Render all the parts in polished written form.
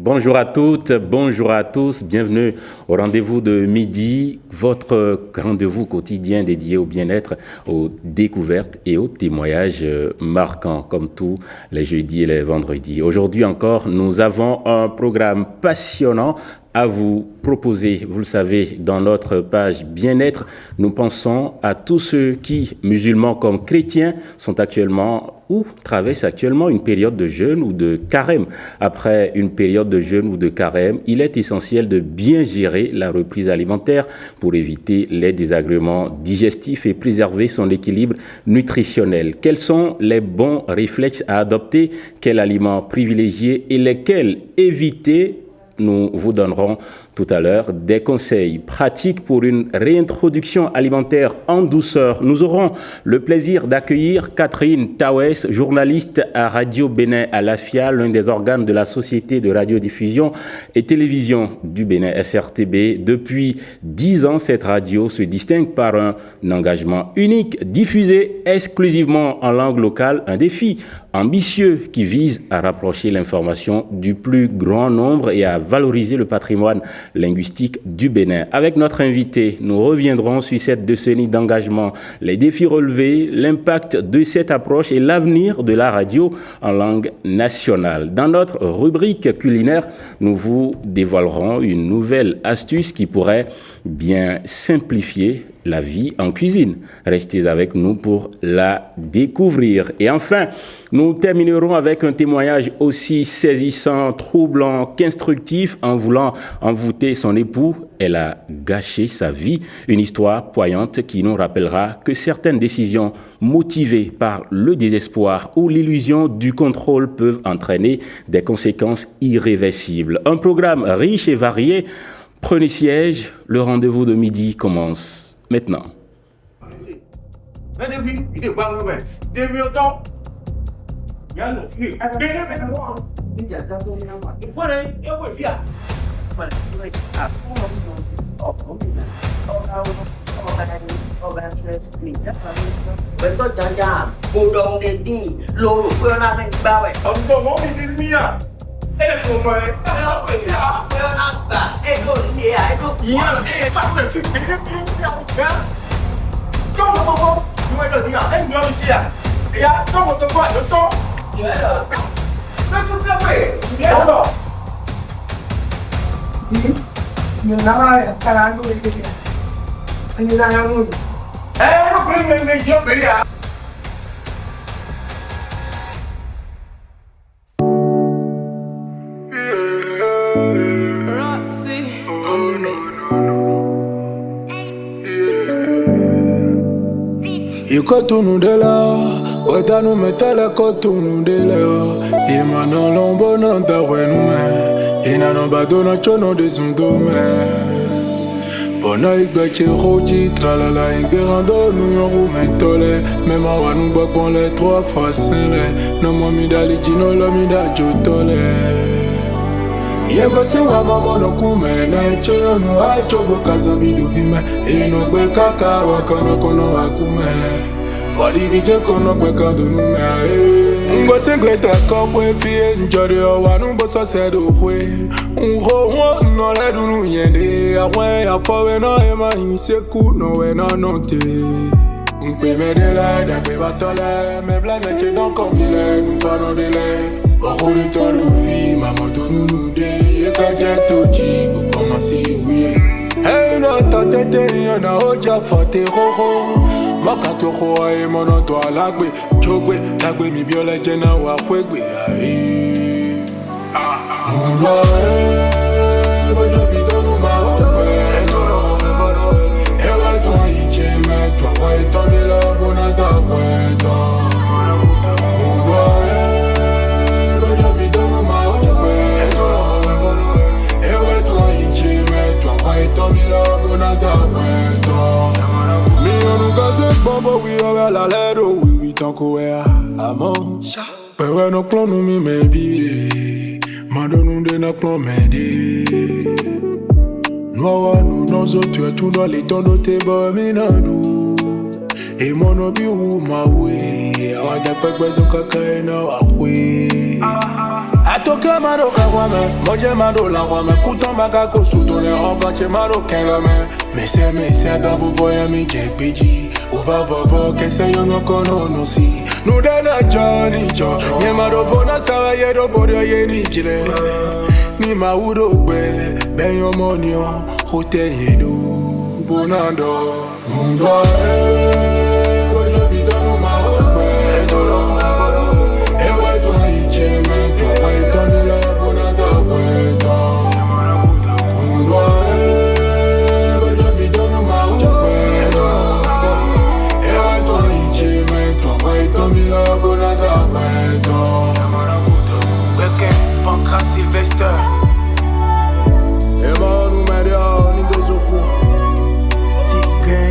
Bonjour à toutes, bonjour à tous, bienvenue au rendez-vous de midi, votre rendez-vous quotidien dédié au bien-être, aux découvertes et aux témoignages marquants comme tous les jeudis et les vendredis. Aujourd'hui encore, nous avons un programme passionnant à vous proposer. Vous le savez, dans notre page bien-être, nous pensons à tous ceux qui, musulmans comme chrétiens, sont actuellement ou traversent actuellement une période de jeûne ou de carême. Après une période de jeûne ou de carême, il est essentiel de bien gérer la reprise alimentaire pour éviter les désagréments digestifs et préserver son équilibre nutritionnel. Quels sont les bons réflexes à adopter? Quels aliments privilégier et lesquels éviter? Nous vous donnerons tout à l'heure des conseils pratiques pour une réintroduction alimentaire en douceur. Nous aurons le plaisir d'accueillir Catherine Tawes, journaliste à Radio Bénin à l'AFIA, l'un des organes de la Société de radiodiffusion et télévision du Bénin, SRTB. Depuis 10 ans, cette radio se distingue par un engagement unique, diffusé exclusivement en langue locale, un défi ambitieux qui vise à rapprocher l'information du plus grand nombre et à valoriser le patrimoine linguistique du Bénin. Avec notre invité, nous reviendrons sur cette décennie d'engagement, les défis relevés, l'impact de cette approche et l'avenir de la radio en langue nationale. Dans notre rubrique culinaire, nous vous dévoilerons une nouvelle astuce qui pourrait bien simplifier la vie en cuisine. Restez avec nous pour la découvrir. Et enfin, nous terminerons avec un témoignage aussi saisissant, troublant qu'instructif. En voulant envoûter son époux, elle a gâché sa vie. Une histoire poignante qui nous rappellera que certaines décisions motivées par le désespoir ou l'illusion du contrôle peuvent entraîner des conséquences irréversibles. Un programme riche et varié. Prenez siège, le rendez-vous de midi commence maintenant. Ikotunu de la, wetanu metale kotunu de la. Imana lombo nanda wenume, inana badona chono de zundome. Bona igbeche roji, tralala igberando nuyoru mentole. Mema wanu bakbon les 3 fois sele. No momi dali jino lomida jotole. Yego se wa mama no kume na choyo no acho bokaza bidu vime ino gbe kaka wa kono akume wadi vije kono gbe kando nume ngo singleta komwe fie njori o wa nu boso se do kwe ngo wo no le dunu yende awe afowe no e ma inseku no we no note unpe me de la da be batole me bla me che don comme il est nous faisons de l'air. Au de ton vie, maman te nous dit, et quand j'ai tout dit, vous commencez oui. Hey, non, ta tête, y'en a oja fate roro. Makatoko et mon toi lagbe, chogwe, lagbe mi biole jena wa kwegbe. Aïe. Mouna, bojo bidonu ma ogbe. Ewa toi iche me, toi wa etomi la bonata weton. Bombo we over la ledo we tanko ya amon pewe no klon nu mi mebi madonu de na klon medi no wa nu no zo tu tu no le tondo te bo mi na du e mono bi wu ma we awa da pegbe zo kaka na wa we atoka maro kawame, moje maro lawame, kuton bagako soutone rencontre maro kenlame. Mais dans vous voyez mi jekbeji, ou va vovo kese yo no kono no si. Nou dena Johnny Jo, ye maro vona sawa ye do bodo ye ni jile. Ni ma udo gbe, ben yo monio, hote ye do bonando. Mundo bojo bidonu ma ogbe dolo. Ewe to iche me to pa itoni la bonanda weto. Mundo bojo bidonu ma ogbe dolo. Ewe to iche me to pa itoni la bonanda weto. Weke, Pancras Sylvester. Eba nou media ni dozoku. Tigre,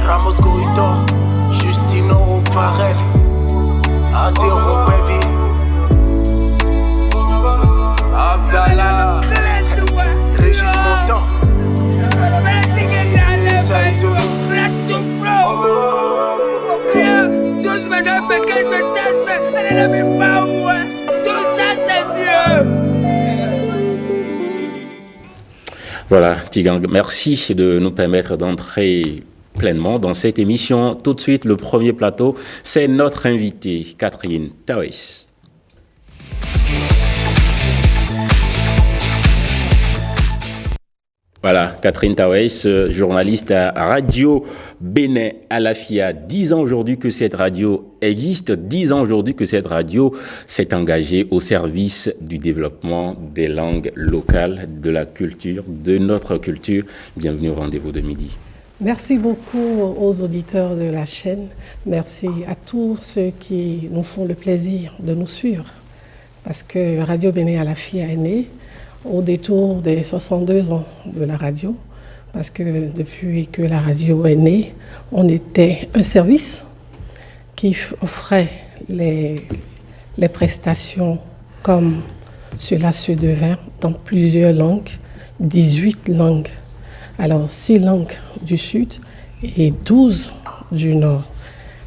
Ramos Gorito, Justino Farel, Adero Baby, Abdallah, Régis Montan, Saïzo. Voilà, Tigang, merci de nous permettre d'entrer pleinement dans cette émission. Tout de suite, le premier plateau, c'est notre invitée, Catherine Tawes. Voilà, Catherine Tawes, journaliste à Radio Bénin Alafia. 10 ans aujourd'hui que cette radio existe, 10 ans aujourd'hui que cette radio s'est engagée au service du développement des langues locales, de la culture, de notre culture. Bienvenue au rendez-vous de midi. Merci beaucoup aux auditeurs de la chaîne. Merci à tous ceux qui nous font le plaisir de nous suivre. Parce que Radio Bénin Alafia est née au détour des 62 ans de la radio, parce que depuis que la radio est née, on était un service qui offrait les prestations comme cela se devait dans plusieurs langues, 18 langues. Alors 6 langues du Sud et 12 du Nord.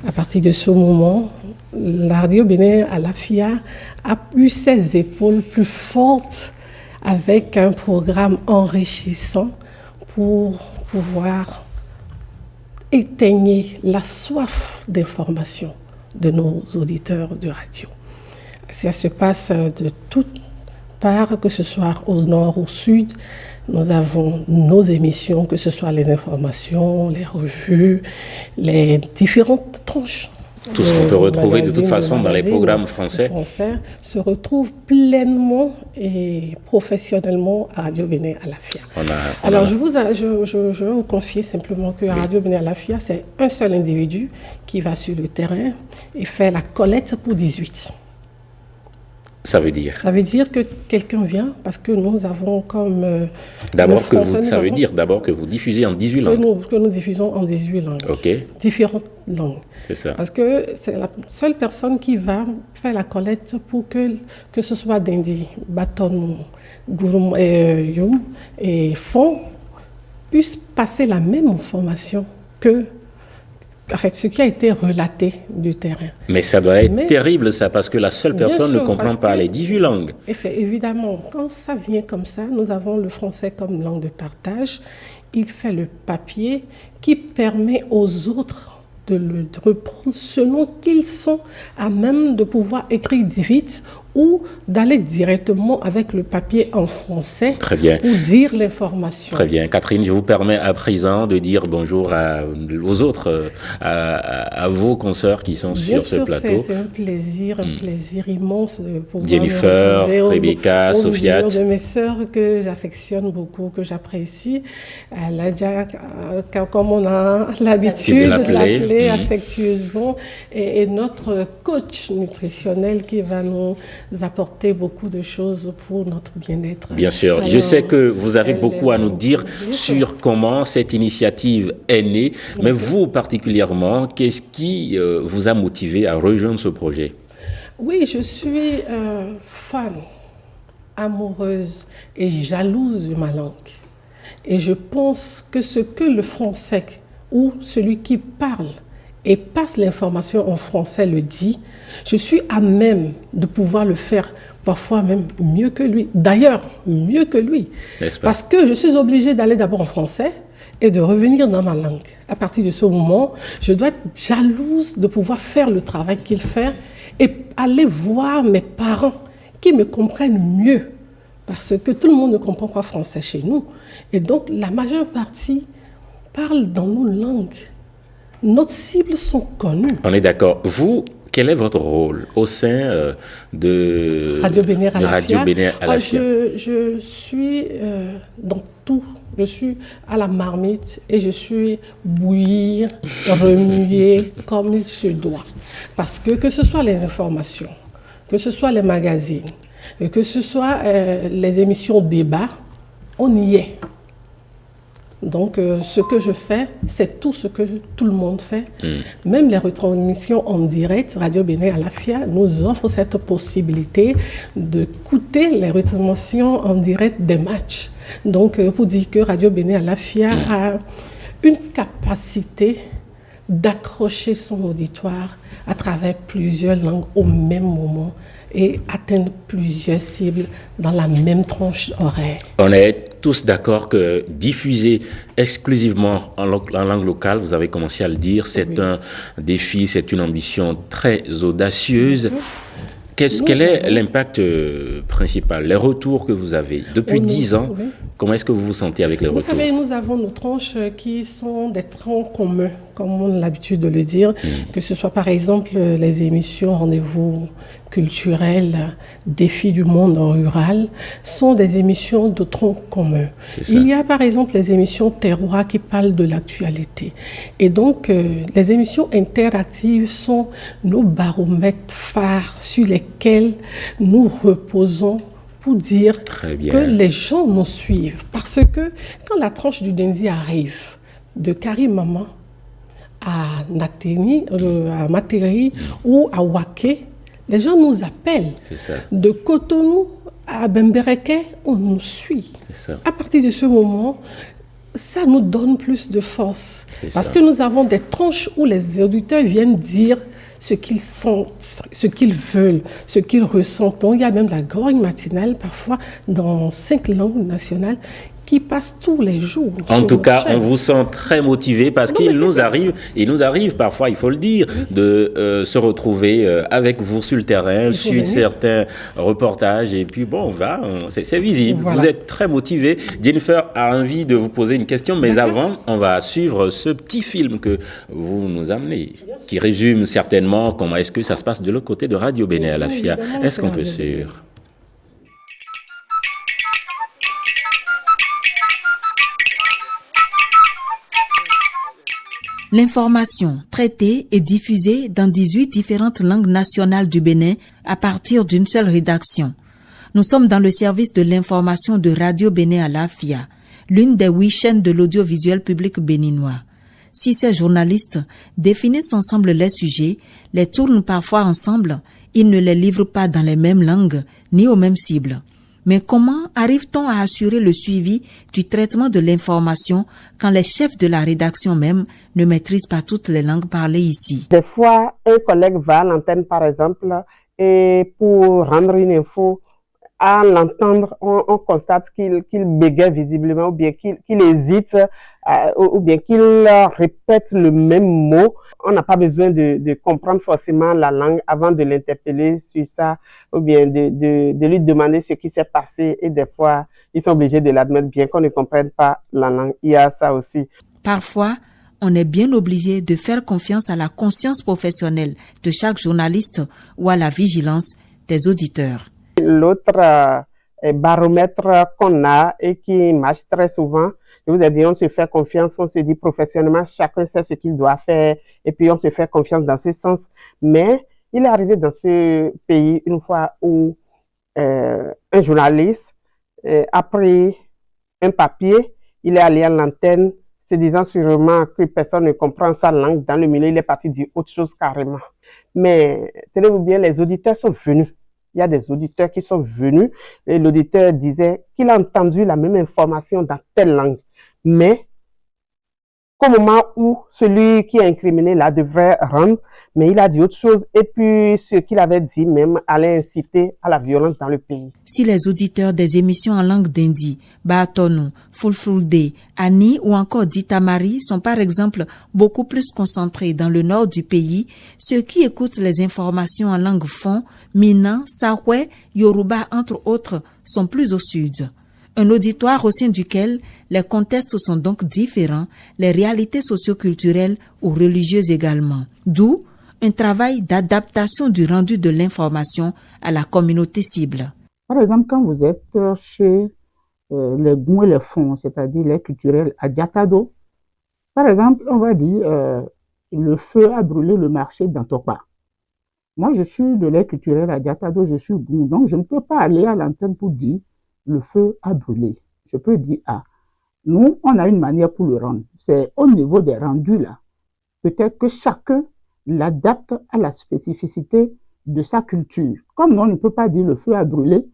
À partir de ce moment, la Radio Bénin Alafia a eu ses épaules plus fortes avec un programme enrichissant pour pouvoir éteigner la soif d'information de nos auditeurs de radio. Ça se passe de toutes parts, que ce soit au nord, au sud. Nous avons nos émissions, que ce soit les informations, les revues, les différentes tranches. Tout ce qu'on peut retrouver de toute façon dans les programmes français. Se retrouve pleinement et professionnellement à Radio Bénin Alafia. Alors je vais vous confier simplement que Radio Bénin Alafia, c'est un seul individu qui va sur le terrain et fait la collecte pour 18. Ça veut dire? Ça veut dire que quelqu'un vient parce que nous avons comme... ça veut dire d'abord que vous diffusez en 18 langues. Que nous diffusons en 18 langues. OK. Différentes langues. C'est ça. Parce que c'est la seule personne qui va faire la collecte pour que ce soit Dindi, Baton, Gouroum et Youm et Fond puissent passer la même information que ce qui a été relaté du terrain. Mais ça doit être terrible, ça, parce que la seule personne ne comprend pas les 18 langues. Évidemment, quand ça vient comme ça, nous avons le français comme langue de partage. Il fait le papier qui permet aux autres de le reprendre selon qu'ils sont à même de pouvoir écrire vite ou d'aller directement avec le papier en français. Très bien. Pour dire l'information. Très bien. Catherine, je vous permets à présent de dire bonjour aux autres, à vos consoeurs qui sont sur ce plateau. C'est un plaisir immense pour Jennifer, Rebecca, Sofiat. De mes sœurs que j'affectionne beaucoup, que j'apprécie. Comme on a l'habitude de l'appeler affectueusement, et notre coach nutritionnel qui va nous apporter beaucoup de choses pour notre bien-être. Bien sûr. Alors, je sais que vous avez beaucoup à nous dire sur comment cette initiative est née, mais vous particulièrement, qu'est-ce qui vous a motivé à rejoindre ce projet? Oui, je suis fan, amoureuse et jalouse de ma langue. Et je pense que ce que le français ou celui qui parle et passe l'information en français le dit, je suis à même de pouvoir le faire parfois même mieux que lui. D'ailleurs, mieux que lui. Parce que je suis obligée d'aller d'abord en français et de revenir dans ma langue. À partir de ce moment, je dois être jalouse de pouvoir faire le travail qu'il fait et aller voir mes parents qui me comprennent mieux. Parce que tout le monde ne comprend pas français chez nous. Et donc, la majeure partie parle dans nos langues. Nos cibles sont connues. On est d'accord. Vous, quel est votre rôle au sein de Radio Bénin à la FIA? Je suis dans tout. Je suis à la marmite et je suis bouillir, remuer comme il se doit. Parce que ce soit les informations, que ce soit les magazines, que ce soit les émissions débat, on y est. Donc, ce que je fais, c'est tout ce que tout le monde fait. Même les retransmissions en direct, Radio Bénin à la FIA nous offre cette possibilité d'écouter les retransmissions en direct des matchs. Donc, pour dire que Radio Bénin à la FIA a une capacité d'accrocher son auditoire à travers plusieurs langues au même moment et atteindre plusieurs cibles dans la même tranche horaire. On est tous d'accord que diffuser exclusivement en langue locale, vous avez commencé à le dire, c'est un défi, c'est une ambition très audacieuse. Quel est l'impact principal, les retours que vous avez depuis 10 ans? Comment est-ce que vous vous sentez avec les retours? Vous savez, nous avons nos tranches qui sont des troncs communs, comme on a l'habitude de le dire, que ce soit par exemple les émissions Rendez-vous culturels, Défis du monde rural, sont des émissions de troncs communs. Il y a par exemple les émissions Terroir qui parlent de l'actualité. Et donc, les émissions interactives sont nos baromètres phares sur lesquels nous reposons pour dire que les gens nous suivent. Parce que quand la tranche du Dendi arrive, de Karimama à Nateni, à Materi ou à Waké, les gens nous appellent. De Cotonou à Bembereke, on nous suit. À partir de ce moment, ça nous donne plus de force. Parce que nous avons des tranches où les auditeurs viennent dire ce qu'ils sentent, ce qu'ils veulent, ce qu'ils ressentent. Donc, il y a même la grogne matinale, parfois, dans 5 langues nationales, qui passe tous les jours. En tout cas, on vous sent très motivé parce qu'il nous arrive parfois, il faut le dire, de se retrouver avec vous sur le terrain, suivre certains reportages et puis bon, c'est visible. Voilà. Vous êtes très motivé. Jennifer a envie de vous poser une question, mais avant, on va suivre ce petit film que vous nous amenez, qui résume certainement comment est-ce que ça se passe de l'autre côté de Radio Bénin à la FIA. Est-ce qu'on peut suivre? L'information traitée et diffusée dans 18 différentes langues nationales du Bénin à partir d'une seule rédaction. Nous sommes dans le service de l'information de Radio Bénin à la FIA, l'une des 8 chaînes de l'audiovisuel public béninois. Si ces journalistes définissent ensemble les sujets, les tournent parfois ensemble, ils ne les livrent pas dans les mêmes langues ni aux mêmes cibles. Mais comment arrive-t-on à assurer le suivi du traitement de l'information quand les chefs de la rédaction même ne maîtrisent pas toutes les langues parlées ici? Des fois, un collègue va à l'antenne, par exemple, et pour rendre une info, à l'entendre, on constate qu'il bégaye visiblement, ou bien qu'il hésite, ou bien qu'il répète le même mot. On n'a pas besoin de comprendre forcément la langue avant de l'interpeller sur ça, ou bien de lui demander ce qui s'est passé. Et des fois, ils sont obligés de l'admettre bien qu'on ne comprenne pas la langue. Il y a ça aussi. Parfois, on est bien obligé de faire confiance à la conscience professionnelle de chaque journaliste ou à la vigilance des auditeurs. L'autre baromètre qu'on a et qui marche très souvent, je vous ai dit, on se fait confiance, on se dit professionnellement, chacun sait ce qu'il doit faire et puis on se fait confiance dans ce sens. Mais il est arrivé dans ce pays une fois où un journaliste a pris un papier, il est allé à l'antenne se disant sûrement que personne ne comprend sa langue dans le milieu, il est parti dire autre chose carrément. Mais tenez-vous bien, les auditeurs sont venus. Il y a des auditeurs qui sont venus et l'auditeur disait qu'il a entendu la même information dans telle langue. Mais qu'au moment où celui qui a incriminé là devrait rendre, mais il a dit autre chose. Et puis, ce qu'il avait dit même allait inciter à la violence dans le pays. Si les auditeurs des émissions en langue d'Indi, Baatonu, Fulfulde, Ani ou encore Ditamari sont par exemple beaucoup plus concentrés dans le nord du pays, ceux qui écoutent les informations en langue Fon, Mina, Sahwe, Yoruba entre autres sont plus au sud. Un auditoire au sein duquel les contextes sont donc différents, les réalités socioculturelles ou religieuses également. D'où un travail d'adaptation du rendu de l'information à la communauté cible. Par exemple, quand vous êtes chez les Goum et les Fonds, c'est-à-dire les culturels à Diatado, par exemple, on va dire le feu a brûlé le marché d'Antokpa. Moi, je suis de l'air culturel à Diatado, je suis Goum, donc je ne peux pas aller à l'antenne pour dire le feu a brûlé. Je peux dire nous, on a une manière pour le rendre. C'est au niveau des rendus là. Peut-être que chacun l'adapte à la spécificité de sa culture. Comme on ne peut pas dire le feu a brûlé,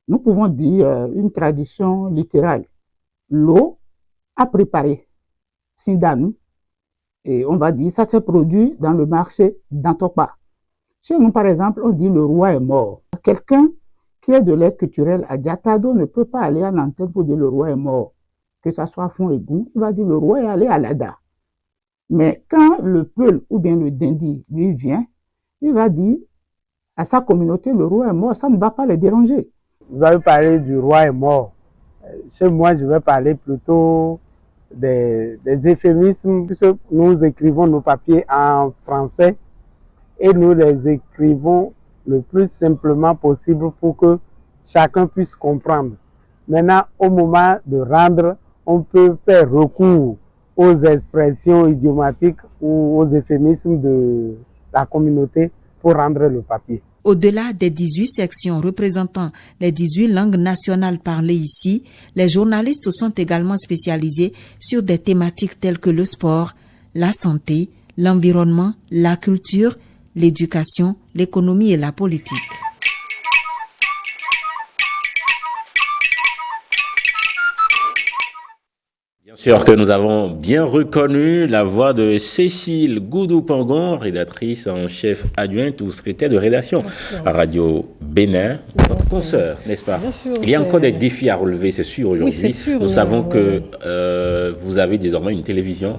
nous pouvons dire une tradition littérale. L'eau a préparé Sindanu, et on va dire ça s'est produit dans le marché d'Antokpa. Chez nous, par exemple, on dit le roi est mort. Quelqu'un qui est de l'air culturel à Diatado ne peut pas aller à l'antenne pour dire le roi est mort. Que ça soit Fon et Goum, il va dire le roi est allé à Lada. Mais quand le Peul ou bien le Dindi lui vient, il va dire à sa communauté le roi est mort, ça ne va pas les déranger. Vous avez parlé du roi est mort. Chez moi, je vais parler plutôt des euphémismes, puisque nous écrivons nos papiers en français et nous les écrivons le plus simplement possible pour que chacun puisse comprendre. Maintenant, au moment de rendre, on peut faire recours aux expressions idiomatiques ou aux euphémismes de la communauté pour rendre le papier. Au-delà des 18 sections représentant les 18 langues nationales parlées ici, les journalistes sont également spécialisés sur des thématiques telles que le sport, la santé, l'environnement, la culture, l'éducation, l'économie et la politique. Bien sûr que nous avons bien reconnu la voix de Cécile Goudou-Pangon, rédactrice en chef adjointe ou secrétaire de rédaction à Radio Bénin, votre consoeur, n'est-ce pas? Bien sûr, il y a encore des défis à relever, c'est sûr, aujourd'hui. Oui, c'est sûr. Nous savons que vous avez désormais une télévision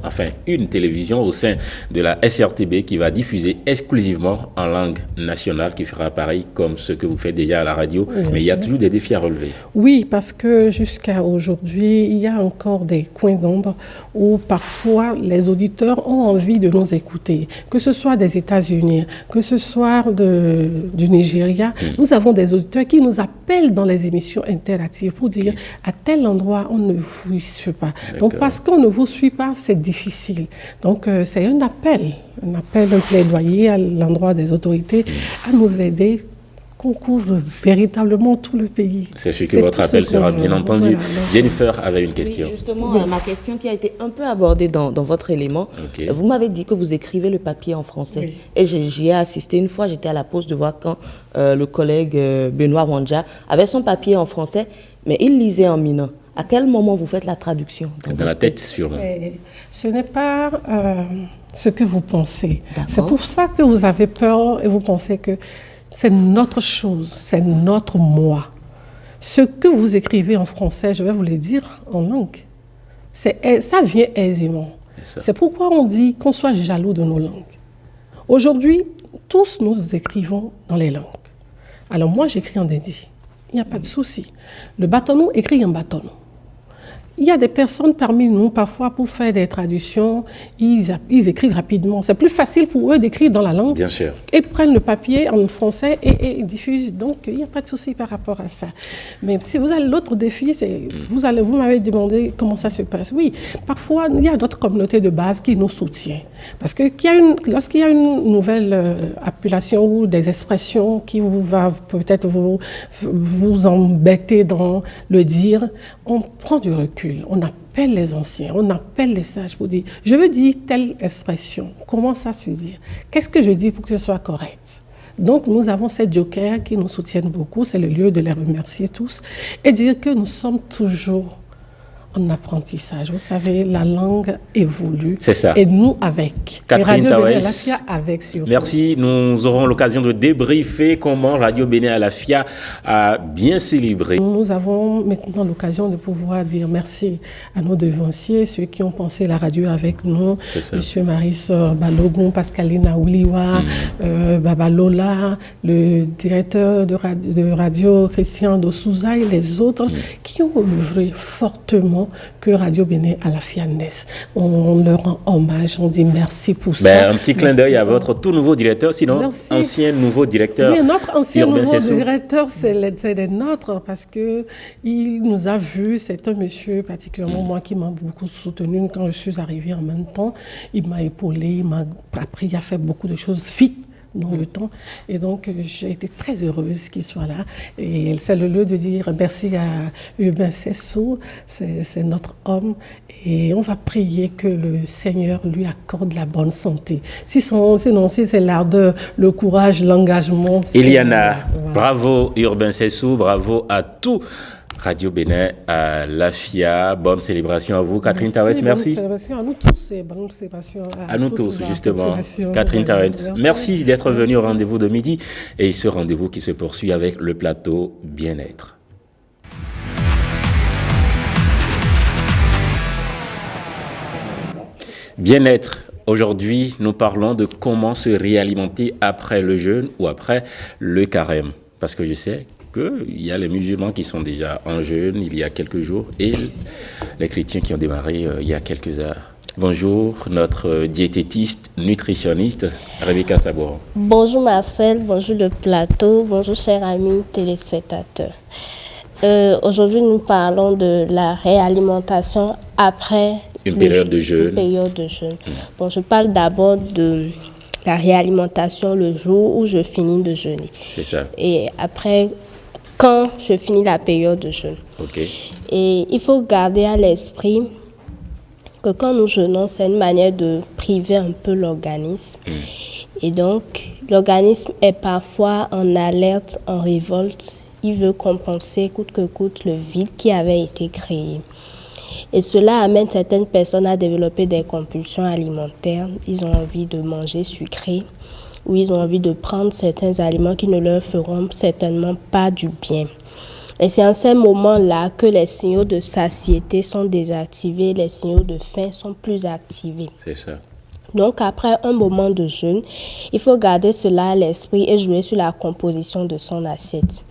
au sein de la SRTB qui va diffuser exclusivement en langue nationale, qui fera pareil comme ce que vous faites déjà à la radio, oui, mais il y a toujours des défis à relever. Oui, parce que jusqu'à aujourd'hui, il y a encore des coins d'ombre où parfois les auditeurs ont envie de nous écouter, que ce soit des États-Unis, que ce soit du Nigeria. Nous avons des auditeurs qui nous appellent dans les émissions interactives pour dire à tel endroit on ne vous suit pas. Donc parce qu'on ne vous suit pas, c'est difficile. Donc c'est un appel, un plaidoyer à l'endroit des autorités à nous aider qu'on couvre véritablement tout le pays. C'est sûr que votre appel sera bien entendu. Voilà, Jennifer avait une question. Oui, justement, ma question qui a été un peu abordée dans votre élément. Vous m'avez dit que vous écrivez le papier en français. Oui. Et j'y ai assisté une fois, j'étais à la pause de voir quand le collègue Benoît Wanja avait son papier en français, mais il lisait en mina. À quel moment vous faites la traduction? Dans la tête, sûrement. Ce n'est pas ce que vous pensez. C'est pour ça que vous avez peur et vous pensez que c'est notre chose, c'est notre moi. Ce que vous écrivez en français, je vais vous le dire en langue. Ça vient aisément. C'est pourquoi on dit qu'on soit jaloux de nos langues. Aujourd'hui, tous nous écrivons dans les langues. Alors moi, j'écris en Dindi. Il n'y a pas de souci. Le Batonou écrit en Batonou. Il y a des personnes parmi nous, parfois, pour faire des traductions, ils écrivent rapidement. C'est plus facile pour eux d'écrire dans la langue. Bien sûr. Et prennent le papier en français et diffusent. Donc, il n'y a pas de souci par rapport à ça. Mais si vous avez l'autre défi, c'est vous m'avez demandé comment ça se passe. Oui, parfois, il y a d'autres communautés de base qui nous soutiennent. Parce que lorsqu'il y a une nouvelle appellation ou des expressions qui va peut-être vous embêter dans le dire, on prend du recul. On appelle les anciens, on appelle les sages pour dire « je veux dire telle expression, comment ça se dit? Qu'est-ce que je dis pour que ce soit correct ?» Donc nous avons ces jokers qui nous soutiennent beaucoup, c'est le lieu de les remercier tous et dire que nous sommes toujours en apprentissage. Vous savez, la langue évolue. C'est ça. Et nous avec. Catherine et Radio Tawes, Bénin Alafia avec surtout. merci. Nous aurons l'occasion de débriefer comment Radio Bénin Alafia a bien célébré. Nous avons maintenant l'occasion de pouvoir dire merci à nos devanciers, ceux qui ont pensé la radio avec nous, Monsieur Maris Balogun, Pascalina Ouliwa, Babalola, le directeur de radio Christian Dosouza et les autres qui ont œuvré fortement que Radio Bénin Alafia naisse. On leur rend hommage, on dit merci pour ça. Un petit clin d'œil à votre tout nouveau directeur, sinon ancien nouveau directeur. Oui, notre ancien nouveau directeur, c'est le nôtre parce que il nous a vus. C'est un monsieur particulièrement moi qui m'a beaucoup soutenu quand je suis arrivée en même temps. Il m'a épaulé, il m'a appris à faire beaucoup de choses vite dans le temps. Et donc, j'ai été très heureuse qu'il soit là. Et c'est le lieu de dire merci à Urbain Sessou, c'est notre homme. Et on va prier que le Seigneur lui accorde la bonne santé. Sinon, si c'est l'ardeur, le courage, l'engagement. Iliana, bravo Urbain Sessou, bravo à tout Radio Bénin Alafia. Bonne célébration à vous. Catherine Tawes, merci. Bonne célébration à nous tous et bonne célébration à nous tous, justement. Catherine Tawes, merci d'être venue au rendez-vous de midi et ce rendez-vous qui se poursuit avec le plateau Bien-être. Bien-être. Aujourd'hui, nous parlons de comment se réalimenter après le jeûne ou après le carême. Parce que je sais qu'il y a les musulmans qui sont déjà en jeûne il y a quelques jours et les chrétiens qui ont démarré il y a quelques heures. Bonjour, notre diététiste, nutritionniste, Rebecca Sabouron. Bonjour Marcel, bonjour le plateau, bonjour chers amis téléspectateurs. Aujourd'hui, nous parlons de la réalimentation après une période de jeûne. Bon, je parle d'abord de la réalimentation le jour où je finis de jeûner. C'est ça. Et après, quand je finis la période de jeûne. Ok. Et il faut garder à l'esprit que quand nous jeûnons, c'est une manière de priver un peu l'organisme. Et donc, l'organisme est parfois en alerte, en révolte. Il veut compenser coûte que coûte le vide qui avait été créé. Et cela amène certaines personnes à développer des compulsions alimentaires. Ils ont envie de manger sucré ou ils ont envie de prendre certains aliments qui ne leur feront certainement pas du bien. Et c'est en ces moments-là que les signaux de satiété sont désactivés, les signaux de faim sont plus activés. C'est ça. Donc, après un moment de jeûne, il faut garder cela à l'esprit et jouer sur la composition de son assiette.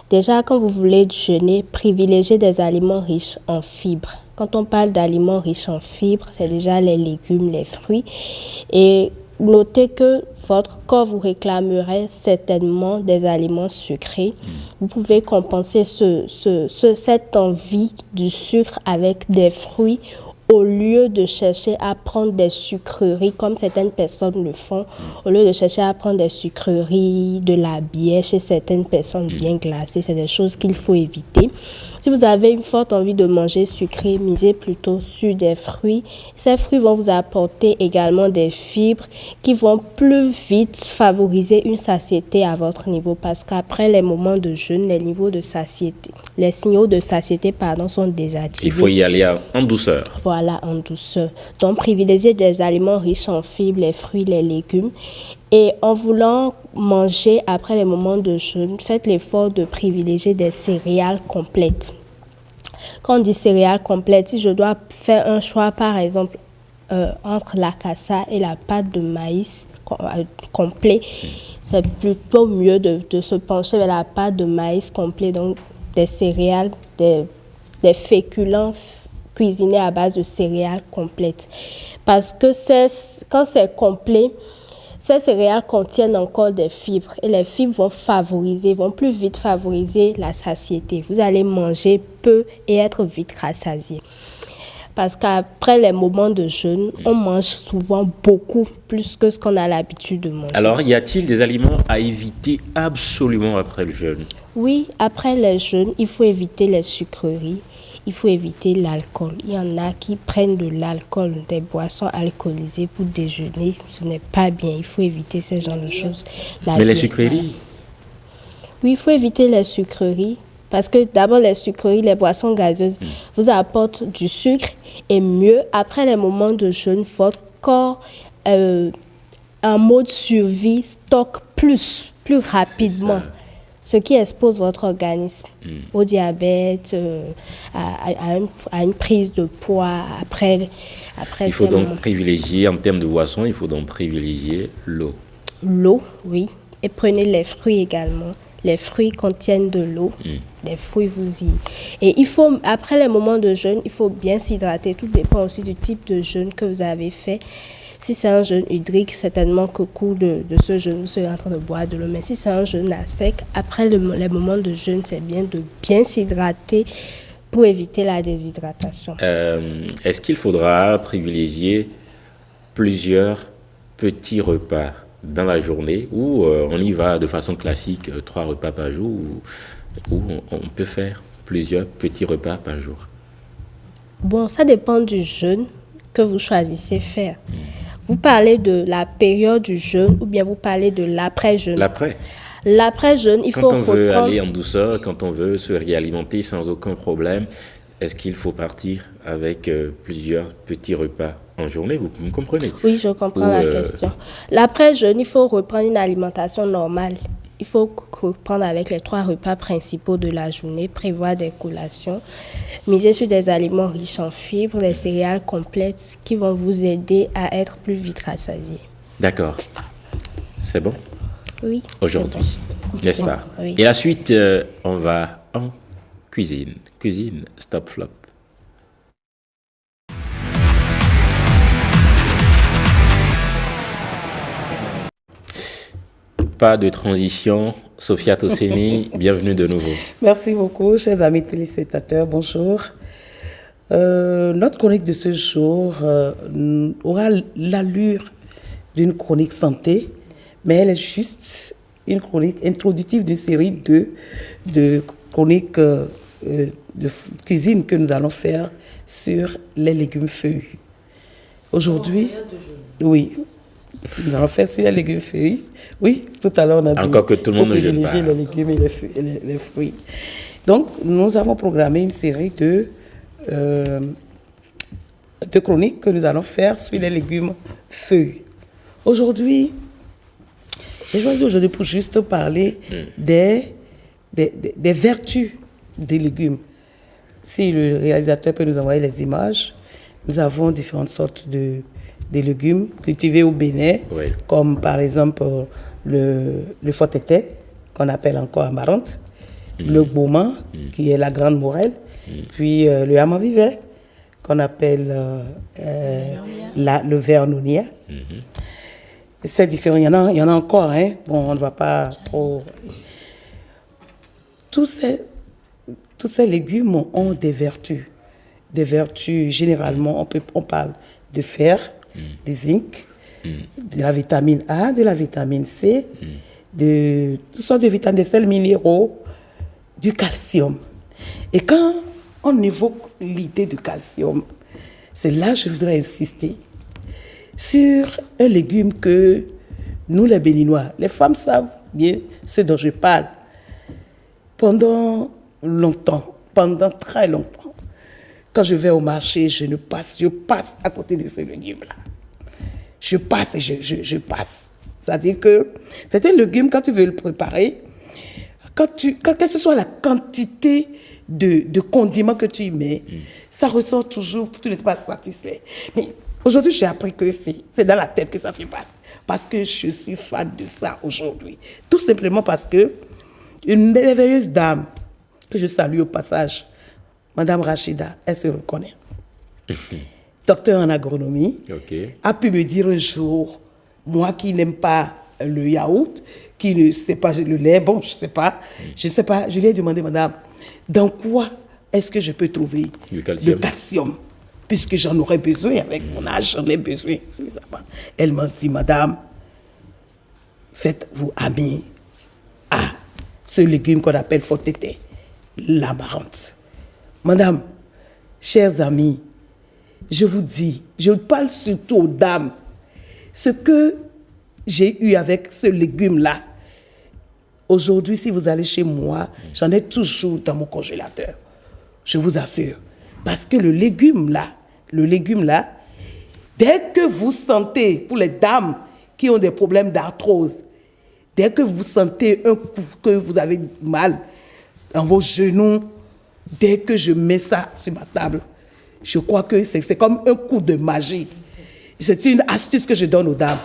Déjà, quand vous voulez jeûner, privilégiez des aliments riches en fibres. Quand on parle d'aliments riches en fibres, c'est déjà les légumes, les fruits. Et notez que votre corps vous réclamerait certainement des aliments sucrés. Vous pouvez compenser cette envie du sucre avec des fruits au lieu de chercher à prendre des sucreries comme certaines personnes le font, au lieu de chercher à prendre des sucreries, de la bière chez certaines personnes bien glacées, c'est des choses qu'il faut éviter. Si vous avez une forte envie de manger sucré, misez plutôt sur des fruits. Ces fruits vont vous apporter également des fibres qui vont plus vite favoriser une satiété à votre niveau parce qu'après les moments de jeûne, les signaux de satiété sont désactivés. Il faut y aller en douceur. Voilà, en douceur. Donc, privilégiez des aliments riches en fibres, les fruits, les légumes. Et en voulant manger après les moments de jeûne, faites l'effort de privilégier des céréales complètes. Quand on dit céréales complètes, si je dois faire un choix, par exemple, entre la cassa et la pâte de maïs complet, c'est plutôt mieux de se pencher vers la pâte de maïs complet, donc des céréales, des féculents cuisinés à base de céréales complètes. Parce que quand c'est complet, ces céréales contiennent encore des fibres et les fibres vont plus vite favoriser la satiété. Vous allez manger peu et être vite rassasié. Parce qu'après les moments de jeûne, on mange souvent beaucoup plus que ce qu'on a l'habitude de manger. Alors, y a-t-il des aliments à éviter absolument après le jeûne? Oui, après le jeûne, il faut éviter les sucreries. Il faut éviter l'alcool. Il y en a qui prennent de l'alcool, des boissons alcoolisées pour déjeuner. Ce n'est pas bien. Il faut éviter ce genre de choses. Mais les sucreries? Oui, il faut éviter les sucreries Parce que d'abord, les sucreries, les boissons gazeuses vous apportent du sucre et mieux, après les moments de jeûne, votre corps, en mode survie, stocke plus rapidement. Ce qui expose votre organisme au diabète, à une prise de poids après il faut donc privilégier, en termes de boissons, il faut donc privilégier l'eau. L'eau, oui. Et prenez les fruits également. Les fruits contiennent de l'eau. Les fruits vous y... Et il faut, après les moments de jeûne, il faut bien s'hydrater. Tout dépend aussi du type de jeûne que vous avez fait. Si c'est un jeûne hydrique, certainement qu'au cours de ce jeûne, vous serez en train de boire de l'eau. Mais si c'est un jeûne à sec, après les moments de jeûne, c'est bien de bien s'hydrater pour éviter la déshydratation. Est-ce qu'il faudra privilégier plusieurs petits repas dans la journée ou on y va de façon classique, 3 repas par jour ou on peut faire plusieurs petits repas par jour? Bon, ça dépend du jeûne que vous choisissez faire. Vous parlez de la période du jeûne ou bien vous parlez de l'après-jeûne? L'après-jeûne, il faut reprendre... Quand on veut aller en douceur, quand on veut se réalimenter sans aucun problème, est-ce qu'il faut partir avec plusieurs petits repas en journée? Vous me comprenez? Oui, je comprends la question. L'après-jeûne, il faut reprendre une alimentation normale. Il faut reprendre avec les 3 repas principaux de la journée, prévoir des collations, miser sur des aliments riches en fibres, des céréales complètes qui vont vous aider à être plus vite rassasié. D'accord. C'est bon? Oui. Aujourd'hui, n'est-ce pas? Oui. Et la suite, on va en cuisine. Cuisine, stop flop. Pas de transition. Sophia Tosseni, bienvenue de nouveau. Merci beaucoup, chers amis téléspectateurs, bonjour. Notre chronique de ce jour aura l'allure d'une chronique santé, mais elle est juste une chronique introductive d'une série de chroniques de cuisine que nous allons faire sur les légumes feuillus. Aujourd'hui, oui, nous allons faire sur les légumes feuillus. Oui, tout à l'heure on a dit encore que tout le monde ne jeûne pas. Les légumes et les fruits. Donc, nous avons programmé une série de chroniques que nous allons faire sur les légumes feuillus. Aujourd'hui, j'ai choisi aujourd'hui pour juste parler des vertus des légumes. Si le réalisateur peut nous envoyer les images, nous avons différentes sortes de légumes cultivés au Bénin, oui, comme par exemple le fotete, qu'on appelle encore amarante, le gbouma, qui est la grande morelle, puis le amavivet, qu'on appelle le vernonia. C'est différent, il y en a encore, hein. Bon, on ne va pas trop... Tous ces légumes ont des vertus. Des vertus, généralement, on parle de fer, de zinc, de la vitamine A, de la vitamine C, de toutes sortes de vitamines, des sels minéraux, du calcium. Et quand on évoque l'idée du calcium, c'est là que je voudrais insister sur un légume que nous, les Béninois, les femmes savent bien ce dont je parle. Pendant longtemps, pendant très longtemps, quand je vais au marché, je passe à côté de ce légume-là. Je passe et je passe. C'est-à-dire que c'est un légume, quand tu veux le préparer, quelle que soit la quantité de condiments que tu y mets, ça ressort toujours, tu n'es pas satisfait. Mais aujourd'hui, j'ai appris que c'est dans la tête que ça se passe. Parce que je suis fan de ça aujourd'hui. Tout simplement parce que une merveilleuse dame, que je salue au passage, Madame Rachida, elle se reconnaît. Docteur en agronomie, a pu me dire un jour, moi qui n'aime pas le yaourt, qui ne sais pas le lait, bon, je sais pas, je lui ai demandé, madame, dans quoi est-ce que je peux trouver le calcium, puisque j'en aurais besoin, avec mon âge, j'en ai besoin suffisamment. Elle m'a dit, madame, faites-vous ami à ce légume qu'on appelle fotete, l'amarante. Madame, chers amis, je vous dis, je parle surtout aux dames, ce que j'ai eu avec ce légume-là, Aujourd'hui, si vous allez chez moi, j'en ai toujours dans mon congélateur. Je vous assure. Parce que le légume là, dès que vous sentez, pour les dames qui ont des problèmes d'arthrose, dès que vous sentez un coup que vous avez mal dans vos genoux, dès que je mets ça sur ma table, je crois que c'est comme un coup de magie. C'est une astuce que je donne aux dames.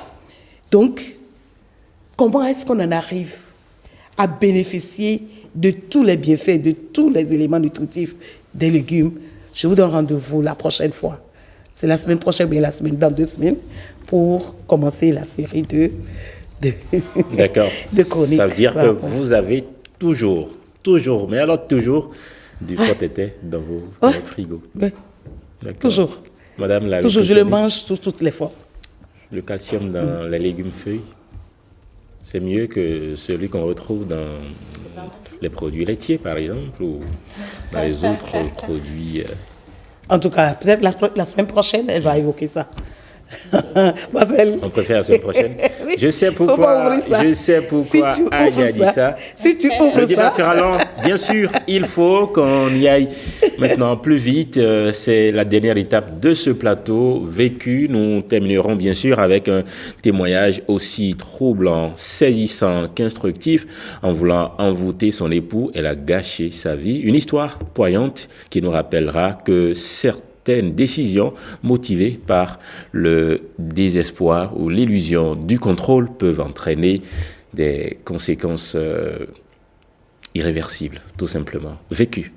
Donc, comment est-ce qu'on en arrive à bénéficier de tous les bienfaits, de tous les éléments nutritifs des légumes? Je vous donne rendez-vous la prochaine fois. C'est la semaine prochaine, mais dans 2 semaines, pour commencer la série de D'accord. de chroniques. Ça veut dire que vous avez toujours, mais alors toujours, du pot-été dans votre frigo. Oui, toujours. Madame la toujours, je le mange toutes les fois. Le calcium dans les légumes feuilles, c'est mieux que celui qu'on retrouve dans les produits laitiers, par exemple, ou dans les autres produits. En tout cas, peut-être la semaine prochaine, elle va évoquer ça. On préfère la semaine prochaine. Oui, je sais pourquoi Aïe a dit ça. Si tu ouvres le débat ça. sera long. Bien sûr, il faut qu'on y aille maintenant plus vite. C'est la dernière étape de ce plateau vécu. Nous terminerons bien sûr avec un témoignage aussi troublant, saisissant qu'instructif. En voulant envoûter son époux, elle a gâché sa vie. Une histoire poignante qui nous rappellera que certaines décisions motivées par le désespoir ou l'illusion du contrôle peuvent entraîner des conséquences irréversibles, tout simplement, vécues.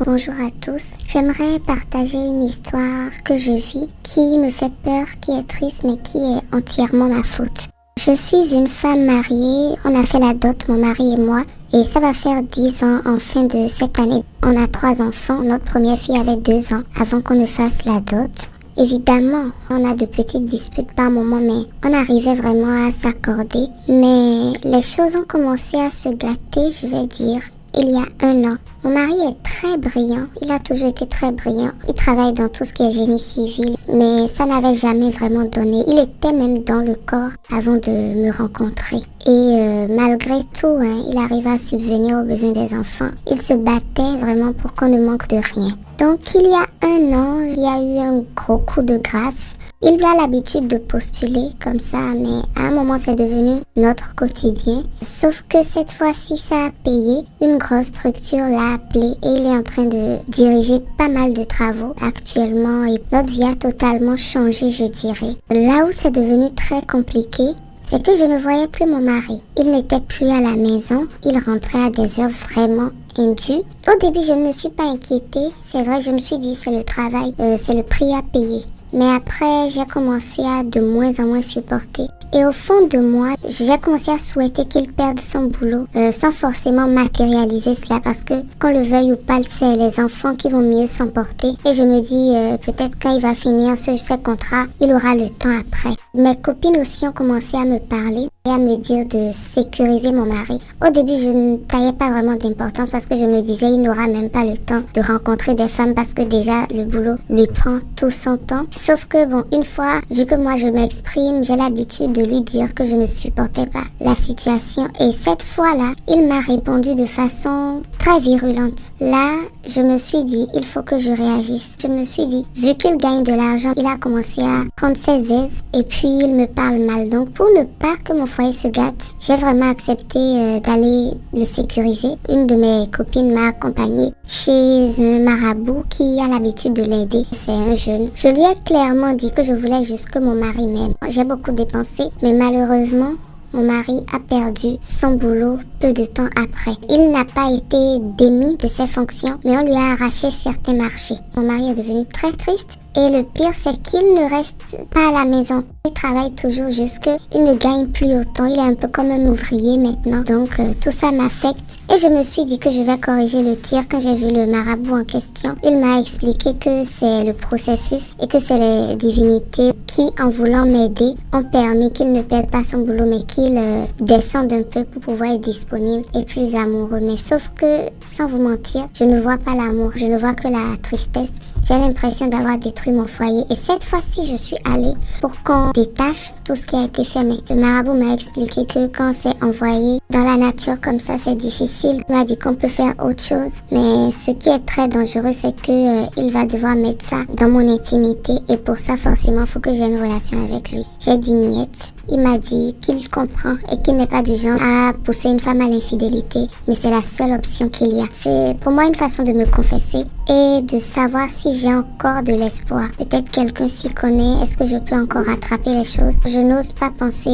Bonjour à tous, j'aimerais partager une histoire que je vis qui me fait peur, qui est triste mais qui est entièrement ma faute. Je suis une femme mariée, on a fait la dot, mon mari et moi, et ça va faire 10 ans en fin de cette année. On a 3 enfants, notre première fille avait 2 ans avant qu'on ne fasse la dot. Évidemment, on a de petites disputes par moment, mais on arrivait vraiment à s'accorder. Mais les choses ont commencé à se gâter, je vais dire, il y a 1 an. Mon mari est très brillant, il a toujours été très brillant. Il travaille dans tout ce qui est génie civil, mais ça n'avait jamais vraiment donné. Il était même dans le corps avant de me rencontrer. Et malgré tout, il arrivait à subvenir aux besoins des enfants. Il se battait vraiment pour qu'on ne manque de rien. Donc il y a 1 an, il y a eu un gros coup de grâce. Il a l'habitude de postuler comme ça, mais à un moment c'est devenu notre quotidien. Sauf que cette fois-ci ça a payé. Une grosse structure l'a appelé et il est en train de diriger pas mal de travaux actuellement et notre vie a totalement changé, je dirais. Là où c'est devenu très compliqué, c'est que je ne voyais plus mon mari. Il n'était plus à la maison, il rentrait à des heures vraiment indues. Au début je ne me suis pas inquiétée, c'est vrai, je me suis dit c'est le travail, c'est le prix à payer. Mais après, j'ai commencé à de moins en moins supporter. Et au fond de moi, j'ai commencé à souhaiter qu'il perde son boulot, sans forcément matérialiser cela, parce que qu'on le veuille ou pas, c'est les enfants qui vont mieux s'emporter. Et je me dis, peut-être quand il va finir ce contrat, il aura le temps après. Mes copines aussi ont commencé à me parler et à me dire de sécuriser mon mari. Au début, je ne taillais pas vraiment d'importance parce que je me disais, il n'aura même pas le temps de rencontrer des femmes parce que déjà, le boulot lui prend tout son temps. Sauf que bon, une fois, vu que moi je m'exprime, j'ai l'habitude de lui dire que je ne supportais pas la situation. Et cette fois-là, il m'a répondu de façon très virulente. Là, je me suis dit, il faut que je réagisse. Je me suis dit, vu qu'il gagne de l'argent, il a commencé à prendre ses aises et puis il me parle mal. Donc pour ne pas que mon foyer se gâte, j'ai vraiment accepté d'aller le sécuriser. Une de mes copines m'a accompagnée chez un marabout qui a l'habitude de l'aider. C'est un jeune. Je lui ai clairement dit que je voulais juste que mon mari m'aime. J'ai beaucoup dépensé, mais malheureusement, mon mari a perdu son boulot peu de temps après. Il n'a pas été démis de ses fonctions, mais on lui a arraché certains marchés. Mon mari est devenu très triste Et le pire, c'est qu'il ne reste pas à la maison. Il travaille toujours il ne gagne plus autant. Il est un peu comme un ouvrier maintenant. Donc, tout ça m'affecte. Et je me suis dit que je vais corriger le tir. Quand j'ai vu le marabout en question, il m'a expliqué que c'est le processus et que c'est les divinités qui, en voulant m'aider, ont permis qu'il ne perde pas son boulot, mais qu'il descende un peu pour pouvoir être disponible et plus amoureux. Mais sauf que, sans vous mentir, je ne vois pas l'amour. Je ne vois que la tristesse. J'ai l'impression d'avoir détruit mon foyer. Et cette fois-ci, je suis allée pour qu'on détache tout ce qui a été fait. Mais le marabout m'a expliqué que quand c'est envoyé dans la nature comme ça, c'est difficile. Il m'a dit qu'on peut faire autre chose. Mais ce qui est très dangereux, c'est que il va devoir mettre ça dans mon intimité. Et pour ça, forcément, il faut que j'ai une relation avec lui. J'ai dit niette. Il m'a dit qu'il comprend et qu'il n'est pas du genre à pousser une femme à l'infidélité, mais c'est la seule option qu'il y a. C'est pour moi une façon de me confesser et de savoir si j'ai encore de l'espoir. Peut-être quelqu'un s'y connaît, est-ce que je peux encore rattraper les choses? Je n'ose pas penser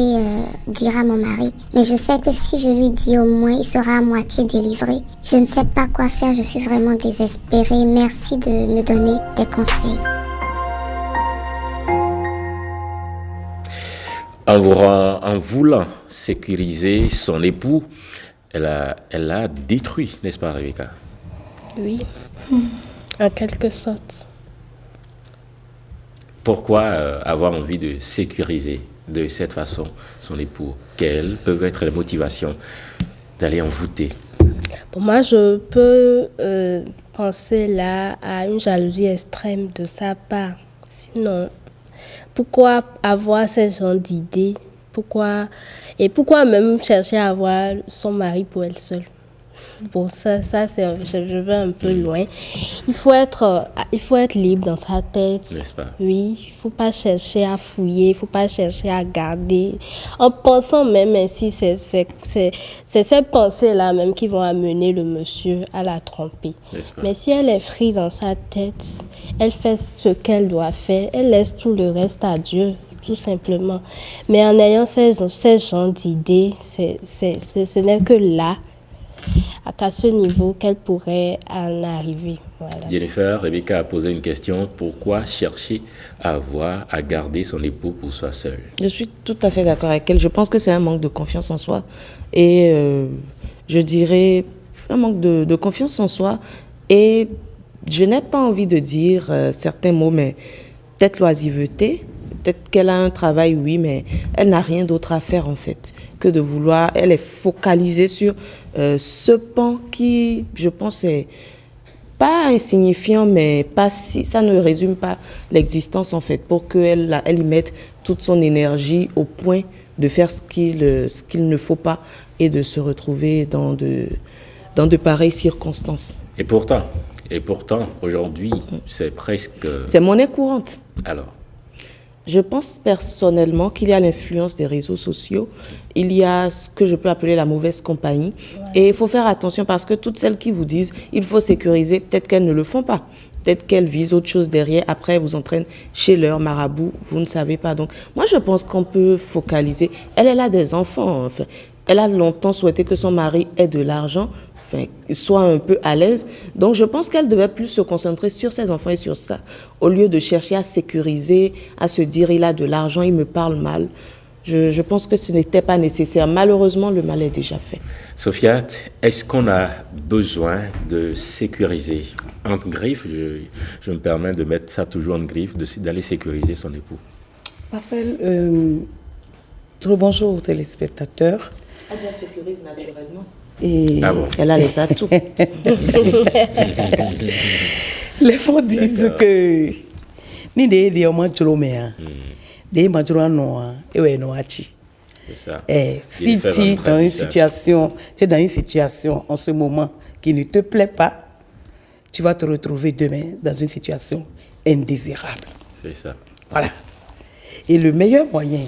dire à mon mari, mais je sais que si je lui dis au moins, il sera à moitié délivré. Je ne sais pas quoi faire, je suis vraiment désespérée. Merci de me donner des conseils. En voulant sécuriser son époux, elle a détruit, n'est-ce pas, Rebecca? Oui, en quelque sorte. Pourquoi avoir envie de sécuriser de cette façon son époux? Quelles peuvent être les motivations d'aller envoûter? Pour moi, je peux penser là à une jalousie extrême de sa part. Sinon, pourquoi avoir ce genre d'idées? Pourquoi même chercher à avoir son mari pour elle seule? Bon, ça je vais un peu loin. Il faut être libre dans sa tête. N'est-ce pas? Oui, il ne faut pas chercher à fouiller, il ne faut pas chercher à garder. En pensant même ainsi, c'est ces pensées-là même qui vont amener le monsieur à la tromper. Mais si elle est free dans sa tête, elle fait ce qu'elle doit faire, elle laisse tout le reste à Dieu. Tout simplement. Mais en ayant ces genres d'idées, ce n'est que là, à ce niveau, qu'elle pourrait en arriver. Voilà. Jennifer, Rebecca a posé une question. Pourquoi chercher à garder son époux pour soi seul? Je suis tout à fait d'accord avec elle. Je pense que c'est un manque de confiance en soi. Et je dirais un manque de confiance en soi. Et je n'ai pas envie de dire certains mots, mais peut-être l'oisiveté. Peut-être qu'elle a un travail, oui, mais elle n'a rien d'autre à faire, en fait, que de vouloir... Elle est focalisée sur ce pan qui, je pense, est pas insignifiant, mais pas si... Ça ne résume pas l'existence, en fait, pour qu'elle y mette toute son énergie au point de faire ce qu'il ne faut pas et de se retrouver dans de pareilles circonstances. Et pourtant, aujourd'hui, c'est presque... C'est monnaie courante. Alors? Je pense personnellement qu'il y a l'influence des réseaux sociaux, il y a ce que je peux appeler la mauvaise compagnie. Et il faut faire attention parce que toutes celles qui vous disent il faut sécuriser, peut-être qu'elles ne le font pas. Peut-être qu'elles visent autre chose derrière, après elles vous entraînent chez leur marabout, vous ne savez pas. Donc moi je pense qu'on peut focaliser. Elle a des enfants, enfin, elle a longtemps souhaité que son mari ait de l'argent, enfin, soit un peu à l'aise. Donc je pense qu'elle devait plus se concentrer sur ses enfants et sur ça, au lieu de chercher à sécuriser, à se dire il a de l'argent, il me parle mal. Je pense que ce n'était pas nécessaire. Malheureusement, le mal est déjà fait. Sofiat, est-ce qu'on a besoin de sécuriser? En griffe, je me permets de mettre ça toujours en griffe, d'aller sécuriser son époux. Marcel, bonjour aux téléspectateurs. Elle sécurise naturellement. Et ah bon? Elle a les atouts. Les gens disent que ni des hommes des madrons et noachi. Si tu es dans une situation en ce moment qui ne te plaît pas, tu vas te retrouver demain dans une situation indésirable. C'est ça. Voilà. Et le meilleur moyen,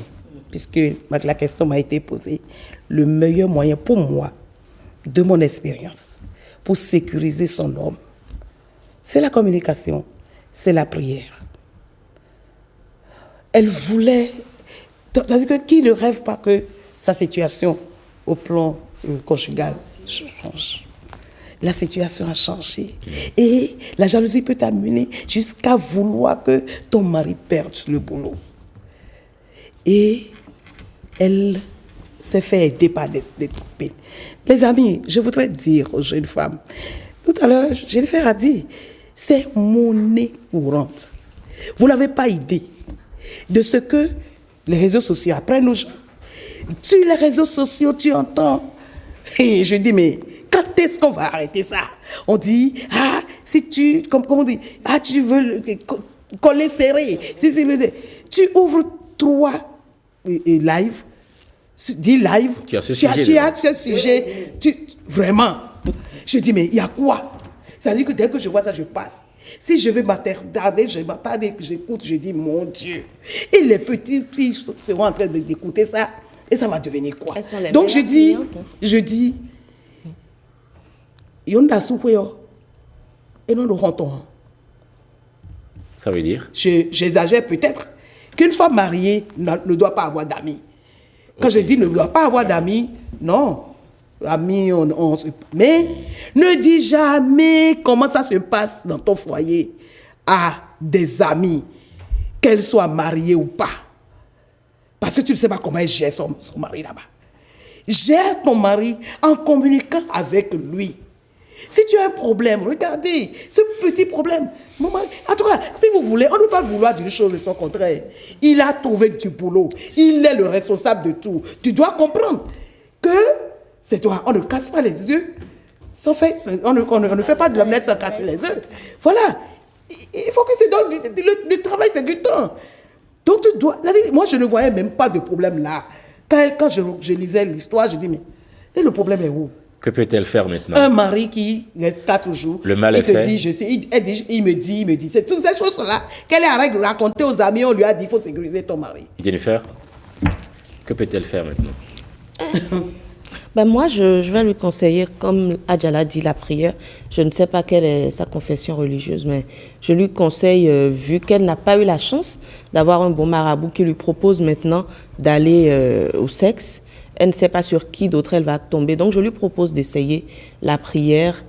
puisque la question m'a été posée, le meilleur moyen pour moi, de mon expérience, pour sécuriser son homme, c'est la communication, c'est la prière. Elle voulait, c'est-à-dire que qui ne rêve pas que sa situation au plan conjugal change. la situation a changé. Et la jalousie peut t'amener jusqu'à vouloir que ton mari perde le boulot. Et elle s'est fait aider par des copines. Les amis, je voudrais dire aux jeunes femmes, tout à l'heure, Jennifer a dit, c'est monnaie courante. Vous n'avez pas idée de ce que les réseaux sociaux apprennent aux gens. Sur les réseaux sociaux, tu entends. Et je dis, mais quand est-ce qu'on va arrêter ça? On dit, si tu, comme on dit, tu veux coller serré. Tu ouvres 3 live. Dis live. Tu as ce sujet. Vraiment. Je dis, mais il y a quoi? Ça veut dire que dès que je vois ça, je passe. Si je vais m'attarder, j'écoute, je dis, mon Dieu. Et les petites filles seront en train d'écouter ça. Et ça va devenir quoi? Donc je dis, yonda soupeo et non renton. Ça veut dire? J'exagère peut-être qu'une femme mariée ne doit pas avoir d'amis. Quand je dis ne doit pas avoir d'amis, non. Amis, mais ne dis jamais comment ça se passe dans ton foyer à des amis, qu'elles soient mariées ou pas. Parce que tu ne sais pas comment elle gère son mari là-bas. Gère ton mari en communiquant avec lui. Si tu as un problème, regardez, ce petit problème. Mon mari, en tout cas, si vous voulez, on ne peut pas vouloir d'une chose et son contraire. Il a trouvé du boulot. Il est le responsable de tout. Tu dois comprendre que c'est toi. On ne casse pas les yeux. On ne fait pas de l'omelette sans casser les yeux. Voilà. Il faut que c'est dans le travail, c'est du temps. Donc tu dois... Moi, je ne voyais même pas de problème là. Quand je lisais l'histoire, je dis, mais le problème est où? Que peut-elle faire maintenant? Un mari qui reste toujours. Le mal est fait. Il me dit, c'est toutes ces choses-là qu'elle a raconté aux amis, on lui a dit, il faut sécuriser ton mari. Jennifer, que peut-elle faire maintenant? Moi, je vais lui conseiller, comme Adjala dit, la prière. Je ne sais pas quelle est sa confession religieuse, mais je lui conseille, vu qu'elle n'a pas eu la chance d'avoir un bon marabout qui lui propose maintenant d'aller au sexe, elle ne sait pas sur qui d'autre elle va tomber. Donc, je lui propose d'essayer la prière.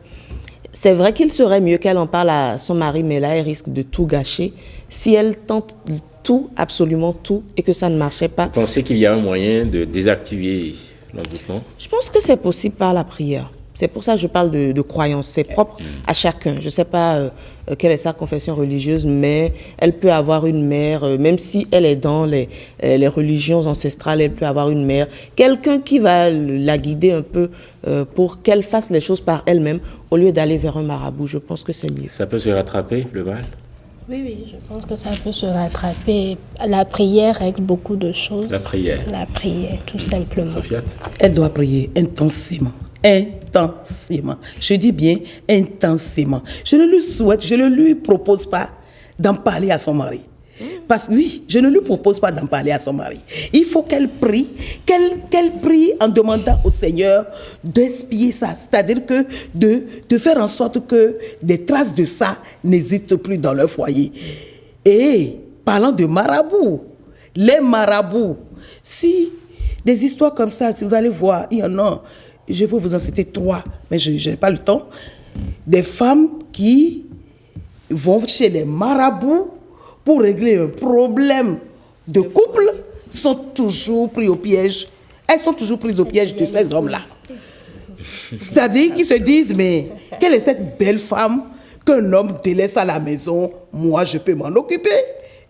C'est vrai qu'il serait mieux qu'elle en parle à son mari, mais là, elle risque de tout gâcher. Si elle tente tout, absolument tout, et que ça ne marchait pas... Vous pensez qu'il y a un moyen de désactiver l'envoûtement? Je pense que c'est possible par la prière. C'est pour ça que je parle de croyance. C'est propre à chacun. Je ne sais pas quelle est sa confession religieuse, mais elle peut avoir une mère, même si elle est dans les religions ancestrales, elle peut avoir une mère, quelqu'un qui va la guider un peu pour qu'elle fasse les choses par elle-même, au lieu d'aller vers un marabout. Je pense que c'est mieux. Ça peut se rattraper, le mal? Oui, je pense que ça peut se rattraper. La prière règle beaucoup de choses. La prière, tout simplement. Sofiat? Elle doit prier intensément. Intensément. Je dis bien intensément. Je ne lui souhaite, je ne lui propose pas d'en parler à son mari. Parce que oui, je ne lui propose pas d'en parler à son mari. Il faut qu'elle prie, qu'elle prie en demandant au Seigneur d'expier ça. C'est-à-dire que de faire en sorte que des traces de ça n'existent plus dans leur foyer. Et parlant de marabouts, les marabouts, si des histoires comme ça, si vous allez voir, il y en a, je peux vous en citer 3, mais je n'ai pas le temps. Des femmes qui vont chez les marabouts pour régler un problème de couple, sont toujours pris au piège. Elles sont toujours prises au piège de ces hommes-là. C'est-à-dire qu'ils se disent, mais quelle est cette belle femme qu'un homme délaisse à la maison? Moi, je peux m'en occuper.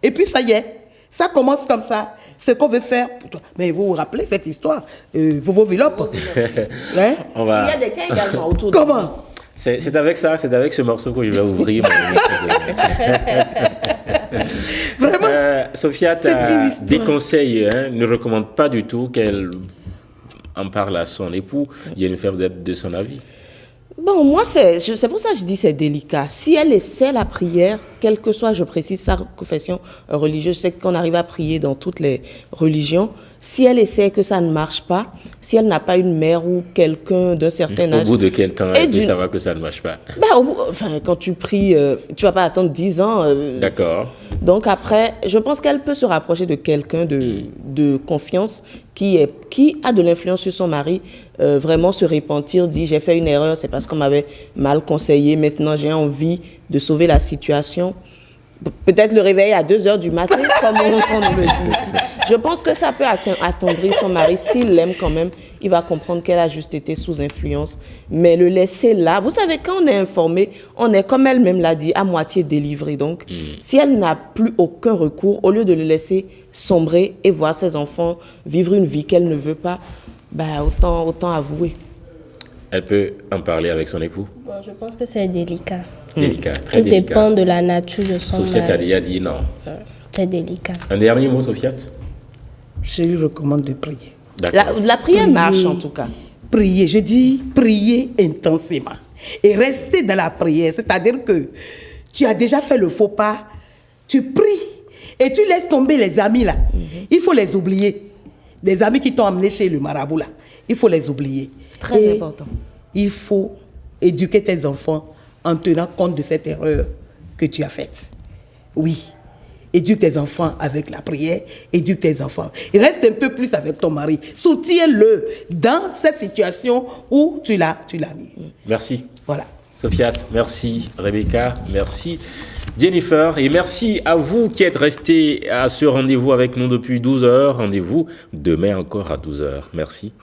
Et puis ça y est, ça commence comme ça. Ce qu'on veut faire pour toi. Mais vous vous rappelez cette histoire, vos Villop. Hein? Il y a des cas également autour de... Comment? C'est avec ça, c'est avec ce morceau que je vais ouvrir. Vraiment, Sophia déconseille, ne recommande pas du tout qu'elle en parle à son époux. Jennifer, vous êtes de son avis? Bon, moi, c'est pour ça que je dis c'est délicat. Si elle essaie la prière, quelle que soit, je précise, sa confession religieuse, je sais qu'on arrive à prier dans toutes les religions. Si elle essaie que ça ne marche pas, si elle n'a pas une mère ou quelqu'un d'un certain âge... Au bout de quel temps elle peut savoir que ça ne marche pas? Quand tu pries, tu ne vas pas attendre 10 ans. D'accord. Donc après, je pense qu'elle peut se rapprocher de quelqu'un de confiance qui a de l'influence sur son mari, vraiment se repentir, dire j'ai fait une erreur, c'est parce qu'on m'avait mal conseillé, maintenant j'ai envie de sauver la situation. Peut-être le réveiller à 2h du matin, comme on nous le dit ici. Je pense que ça peut attendrir son mari. S'il l'aime quand même, il va comprendre qu'elle a juste été sous influence. Mais le laisser là, vous savez, quand on est informé, on est, comme elle-même l'a dit, à moitié délivré. Donc, si elle n'a plus aucun recours, au lieu de le laisser sombrer et voir ses enfants vivre une vie qu'elle ne veut pas, bah, autant avouer. Elle peut en parler avec son époux? Bon, je pense que c'est délicat. Délicat, très délicat. Tout dépend de la nature de son mari. Sofiat a déjà dit non. C'est délicat. Un dernier mot, Sofiat? Je lui recommande de prier. La prière marche en tout cas. Prier, je dis prier intensément. Et rester dans la prière, c'est-à-dire que tu as déjà fait le faux pas, tu pries et tu laisses tomber les amis là. Il faut les oublier. Les amis qui t'ont amené chez le marabout là, il faut les oublier. Très important. Il faut éduquer tes enfants en tenant compte de cette erreur que tu as faite. Oui. Éduque tes enfants avec la prière, éduque tes enfants. Et reste un peu plus avec ton mari. Soutiens-le dans cette situation où tu l'as mis. Merci. Voilà. Sofiat, merci. Rebecca, merci. Jennifer, et merci à vous qui êtes restés à ce rendez-vous avec nous depuis 12h. Rendez-vous demain encore à 12h. Merci.